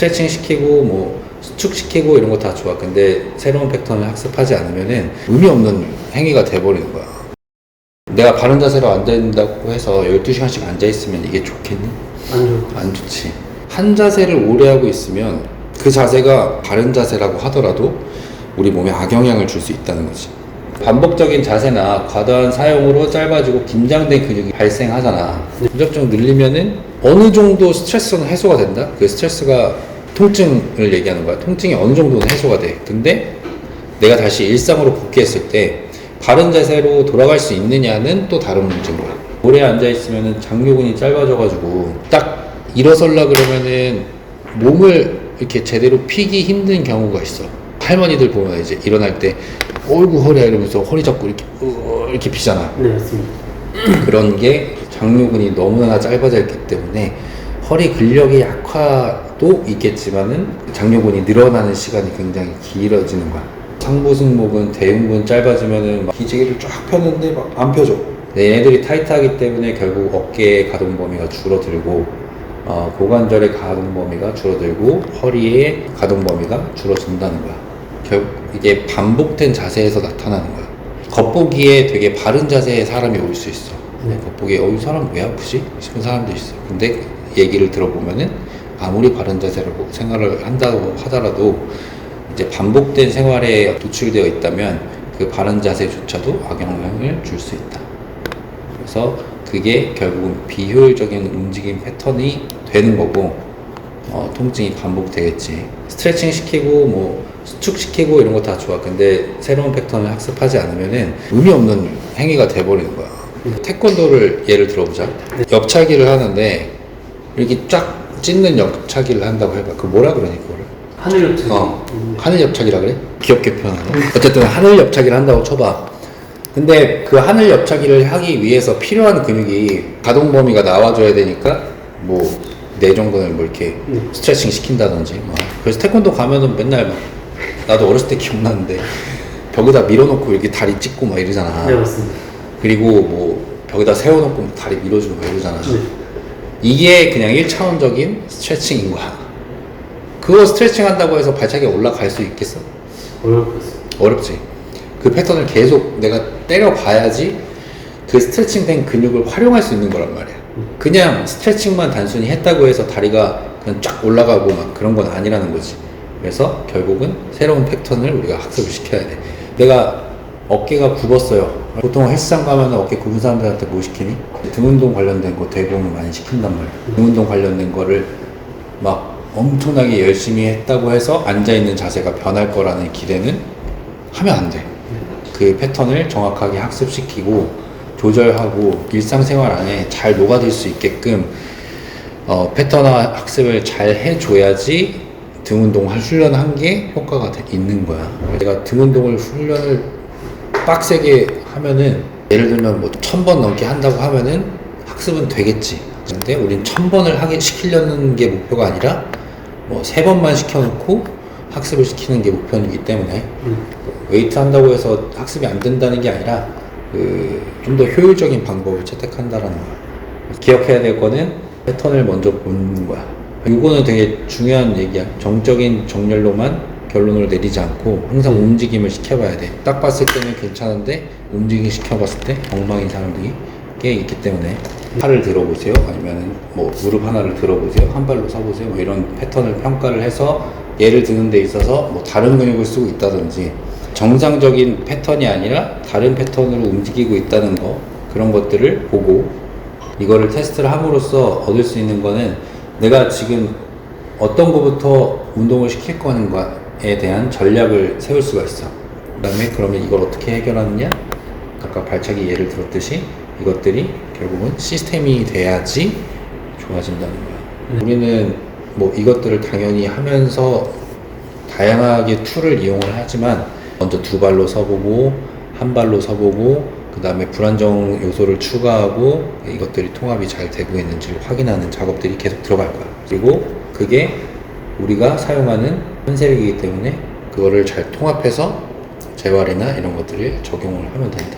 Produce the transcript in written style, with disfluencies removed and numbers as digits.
스트레칭 시키고 뭐 수축시키고 이런 거 다 좋아. 근데 새로운 패턴을 학습하지 않으면은 의미 없는 행위가 돼버리는 거야. 내가 바른 자세로 앉아있는다고 해서 12시간씩 앉아있으면 이게 좋겠니? 안 좋지. 한 자세를 오래 하고 있으면 그 자세가 바른 자세라고 하더라도 우리 몸에 악영향을 줄 수 있다는 거지. 반복적인 자세나 과도한 사용으로 짧아지고 긴장된 근육이 발생하잖아. 무작정 늘리면은 어느 정도 스트레스는 해소가 된다? 그 스트레스가 통증을 얘기하는 거야. 통증이 어느 정도는 해소가 돼. 근데 내가 다시 일상으로 복귀했을 때 바른 자세로 돌아갈 수 있느냐는 또 다른 문제인 거야. 오래 앉아있으면은 장요근이 짧아져가지고 딱 일어서려 그러면은 몸을 이렇게 제대로 피기 힘든 경우가 있어. 할머니들 보면 이제 일어날 때 어이구 허리야 이러면서 허리 잡고 이렇게 피잖아. 네, 맞습니다. 그런 게 장요근이 너무나 짧아져 있기 때문에 허리 근력의 약화도 있겠지만은 장요근이 늘어나는 시간이 굉장히 길어지는 거야. 상부 승모근, 대흉근 짧아지면은 막 기지개를 쫙 폈는데 막 안 펴져. 얘네들이 타이트하기 때문에 결국 어깨의 가동 범위가 줄어들고 고관절의 가동 범위가 줄어들고 허리의 가동 범위가 줄어든다는 거야. 결국 이게 반복된 자세에서 나타나는 거야. 겉보기에 되게 바른 자세의 사람이 올 수 있어. 겉보기에 이 사람 왜 아프지? 싶은 사람도 있어. 근데 얘기를 들어보면은 아무리 바른 자세라고 생각을 한다고 하더라도 이제 반복된 생활에 노출되어 있다면 그 바른 자세조차도 악영향을 줄 수 있다. 그래서 그게 결국은 비효율적인 움직임 패턴이 되는 거고 통증이 반복되겠지. 스트레칭 시키고 뭐 수축시키고 이런 거 다 좋아. 근데 새로운 패턴을 학습하지 않으면은 의미 없는 행위가 돼버리는 거야. 태권도를 예를 들어보자. 옆차기를 하는데 이렇게 쫙 찢는 옆차기를 한다고 해봐. 그 뭐라 그러니 그거를? 하늘 옆차기. 하늘 옆차기라 그래? 귀엽게 표현하네. 어쨌든 하늘 옆차기를 한다고 쳐봐. 근데 그 하늘 옆차기를 하기 위해서 필요한 근육이 가동 범위가 나와줘야 되니까 뭐 내전근을 뭐 이렇게 스트레칭 시킨다든지 그래서 태권도 가면은 맨날 막 나도 어렸을 때 기억나는데 벽에다 밀어놓고 이렇게 다리 찢고 막 이러잖아. 네, 맞습니다. 그리고 뭐 벽에다 세워놓고 다리 밀어주고 막 이러잖아. 네. 이게 그냥 1차원적인 스트레칭인 거야. 그거 스트레칭 한다고 해서 발차기가 올라갈 수 있겠어? 어렵지. 그 패턴을 계속 내가 때려봐야지 그 스트레칭 된 근육을 활용할 수 있는 거란 말이야. 그냥 스트레칭만 단순히 했다고 해서 다리가 그냥 쫙 올라가고 막 그런 건 아니라는 거지. 그래서 결국은 새로운 패턴을 우리가 학습을 시켜야 돼. 내가 어깨가 굽었어요. 보통 헬스장 가면 어깨 굽은 사람들한테 뭐 시키니? 등 운동 관련된 거 대부분 많이 시킨단 말이야. 등 운동 관련된 거를 막 엄청나게 열심히 했다고 해서 앉아있는 자세가 변할 거라는 기대는 하면 안 돼. 그 패턴을 정확하게 학습시키고 조절하고 일상생활 안에 잘 녹아들 수 있게끔 패턴화 학습을 잘 해줘야지 등 운동 훈련한 게 효과가 있는 거야. 내가 등 운동을 훈련을 빡세게 하면은 예를 들면 뭐 1000번 넘게 한다고 하면은 학습은 되겠지. 근데 우린 1000번을 하게 시키려는 게 목표가 아니라 뭐 3번만 시켜놓고 학습을 시키는 게 목표이기 때문에 웨이트 한다고 해서 학습이 안 된다는 게 아니라 좀 더 효율적인 방법을 채택한다라는 거야. 기억해야 될 거는 패턴을 먼저 보는 거야. 이거는 되게 중요한 얘기야. 정적인 정렬로만 결론을 내리지 않고 항상 움직임을 시켜봐야 돼. 딱 봤을 때는 괜찮은데 움직임 시켜봤을 때 엉망인 사람들이 꽤 있기 때문에 팔을 들어보세요. 아니면 뭐 무릎 하나를 들어보세요. 한 발로 서보세요. 뭐 이런 패턴을 평가를 해서 예를 드는 데 있어서 뭐 다른 근육을 쓰고 있다든지 정상적인 패턴이 아니라 다른 패턴으로 움직이고 있다는 거, 그런 것들을 보고 이거를 테스트를 함으로써 얻을 수 있는 거는 내가 지금 어떤 거부터 운동을 시킬 거는가에 대한 전략을 세울 수가 있어. 그 다음에 그러면 이걸 어떻게 해결하느냐? 아까 발차기 예를 들었듯이 이것들이 결국은 시스템이 돼야지 좋아진다는 거야. 우리는 뭐 이것들을 당연히 하면서 다양하게 툴을 이용을 하지만 먼저 2발로 서보고 한 발로 서보고 그 다음에 불안정 요소를 추가하고 이것들이 통합이 잘 되고 있는지를 확인하는 작업들이 계속 들어갈 거야. 그리고 그게 우리가 사용하는 컨셉이기 때문에 그거를 잘 통합해서 재활이나 이런 것들을 적용을 하면 된다.